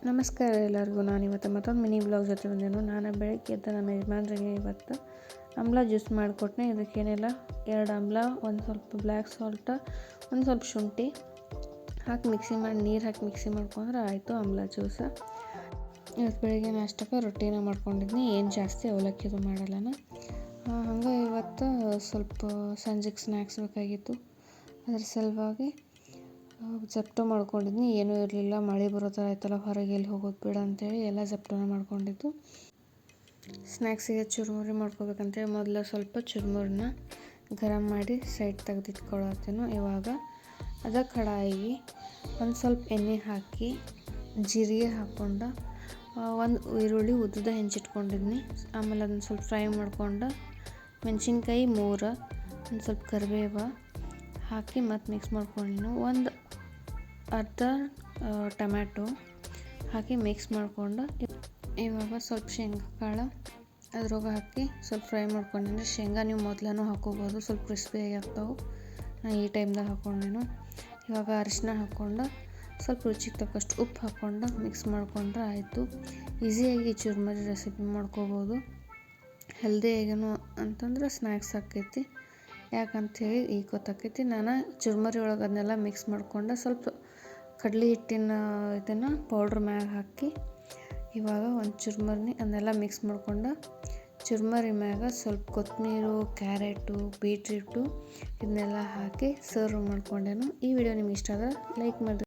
ನಮಸ್ಕಾರ ಎಲ್ಲರಿಗೂ. ನಾನಿವತ್ತು ಮತ್ತೊಂದು ಮಿನಿ ಬ್ಲಾಗ್ ಜೊತೆ ಬಂದೇನು. ನಾನು ಬೆಳಗ್ಗೆ ಎದ್ದು ನಮ್ಮ ಯಜಮಾನ್ರಿಗೆ ಇವತ್ತು ಆಮ್ಲ ಜ್ಯೂಸ್ ಮಾಡಿಕೊಟ್ನೆ. ಇದಕ್ಕೇನೆಲ್ಲ 2 ಆಮ್ಲ, ಒಂದು ಸ್ವಲ್ಪ ಬ್ಲ್ಯಾಕ್ ಸಾಲ್ಟ್, ಒಂದು ಸ್ವಲ್ಪ ಶುಂಠಿ ಹಾಕಿ ಮಿಕ್ಸಿ ಮಾಡಿ, ನೀರು ಹಾಕಿ ಮಿಕ್ಸಿ ಮಾಡ್ಕೊಂಡ್ರೆ ಆಯಿತು ಆಮ್ಲ ಜ್ಯೂಸ. ಇವತ್ತು ಬೆಳಗ್ಗೆ ನಾಷ್ಟಕ್ಕೆ ರೊಟ್ಟಿನ ಮಾಡ್ಕೊಂಡಿದ್ನಿ. ಏನು ಜಾಸ್ತಿ ಅವಲಕ್ಕಿದು ಮಾಡಲ್ಲ. ಹಂಗೆ ಇವತ್ತು ಸ್ವಲ್ಪ ಸಂಜೆಗೆ ಸ್ನ್ಯಾಕ್ಸ್ ಬೇಕಾಗಿತ್ತು. ಅದ್ರ ಸಲುವಾಗಿ ಜಪ್ಟೋ ಮಾಡ್ಕೊಂಡಿದ್ನಿ. ಏನೂ ಇರಲಿಲ್ಲ, ಮಳೆ ಬರೋ ಥರ ಆಯ್ತಲ್ಲ, ಹೊರಗೆ ಎಲ್ಲಿ ಹೋಗೋದು ಬೇಡ ಅಂತೇಳಿ ಎಲ್ಲ ಜಪ್ಟೋನ ಮಾಡ್ಕೊಂಡಿದ್ದು. ಸ್ನ್ಯಾಕ್ಸಿಗೆ ಚುರುಮುರಿ ಮಾಡ್ಕೋಬೇಕಂತೇಳಿ ಮೊದಲು ಸ್ವಲ್ಪ ಚುರುಮುರಿನ ಗರಂ ಮಾಡಿ ಸೈಡ್ ತೆಗೆದಿಟ್ಕೊಳ್ಳತ್ತೇನು. ಇವಾಗ ಅದಕ್ಕೆ ಕಡಾಯಿಗೆ ಒಂದು ಸ್ವಲ್ಪ ಎಣ್ಣೆ ಹಾಕಿ ಜೀರಿಗೆ ಹಾಕ್ಕೊಂಡು ಒಂದು ಈರುಳ್ಳಿ ಉದ್ದದ ಹೆಂಚಿಟ್ಕೊಂಡಿದ್ನಿ. ಆಮೇಲೆ ಅದನ್ನು ಸ್ವಲ್ಪ ಫ್ರೈ ಮಾಡ್ಕೊಂಡು ಮೆಣಸಿನ್ಕಾಯಿ 3, ಒಂದು ಸ್ವಲ್ಪ ಕರಿಬೇವು ಹಾಕಿ ಮತ್ತು ಮಿಕ್ಸ್ ಮಾಡ್ಕೊಂಡಿನಿ. ಒಂದು ಅರ್ಧ ಟೊಮ್ಯಾಟೊ ಹಾಕಿ ಮಿಕ್ಸ್ ಮಾಡ್ಕೊಂಡು ಇವಾಗ ಸ್ವಲ್ಪ ಶೇಂಗಾ ಕಾಳು ಅದ್ರೊಳಗೆ ಹಾಕಿ ಸ್ವಲ್ಪ ಫ್ರೈ ಮಾಡ್ಕೊಂಡಿನಿ. ಶೇಂಗಾ ನೀವು ಮೊದಲೂ ಹಾಕೋಬೋದು, ಸ್ವಲ್ಪ ಕ್ರಿಸ್ಪಿಯಾಗಿ ಆಗ್ತಾವೆ. ನಾನು ಈ ಟೈಮ್ದಾಗ ಹಾಕ್ಕೊಂಡೇನು. ಇವಾಗ ಅರಿಶಿನ ಹಾಕ್ಕೊಂಡು ಸ್ವಲ್ಪ ರುಚಿಗೆ ತಕ್ಕಷ್ಟು ಉಪ್ಪು ಹಾಕ್ಕೊಂಡು ಮಿಕ್ಸ್ ಮಾಡ್ಕೊಂಡ್ರೆ ಆಯಿತು. ಈಸಿಯಾಗಿ ಚುರುಮುರಿ ರೆಸಿಪಿ ಮಾಡ್ಕೋಬೋದು. ಹೆಲ್ದಿಯಾಗೇನು ಅಂತಂದ್ರೆ ಸ್ನ್ಯಾಕ್ಸ್ ಆಕೈತಿ. ಯಾಕಂಥೇಳಿ ಈಗ ಗೊತ್ತಾಕೈತಿ. ನಾನು ಚುರುಮುರಿ ಒಳಗೆ ಅದನ್ನೆಲ್ಲ ಮಿಕ್ಸ್ ಮಾಡ್ಕೊಂಡು ಸ್ವಲ್ಪ ಕಡಲೆ ಹಿಟ್ಟಿನ ಇದನ್ನು ಪೌಡ್ರ್ ಮ್ಯಾಗ ಹಾಕಿ ಇವಾಗ ಒಂದು ಚುರುಮುರಿ ಅದನ್ನೆಲ್ಲ ಮಿಕ್ಸ್ ಮಾಡ್ಕೊಂಡು ಚುರುಮುರಿ ಮ್ಯಾಗ ಸ್ವಲ್ಪ ಕೊತ್ತಂಬರಿ, ಕ್ಯಾರೆಟು, ಬೀಟ್ರೂಟು ಇದನ್ನೆಲ್ಲ ಹಾಕಿ ಸರ್ವ್ ಮಾಡ್ಕೊಂಡೇನು. ಈ ವಿಡಿಯೋ ನಿಮ್ಗೆ ಇಷ್ಟ ಆದರೆ ಲೈಕ್ ಮಾಡಿರಿ.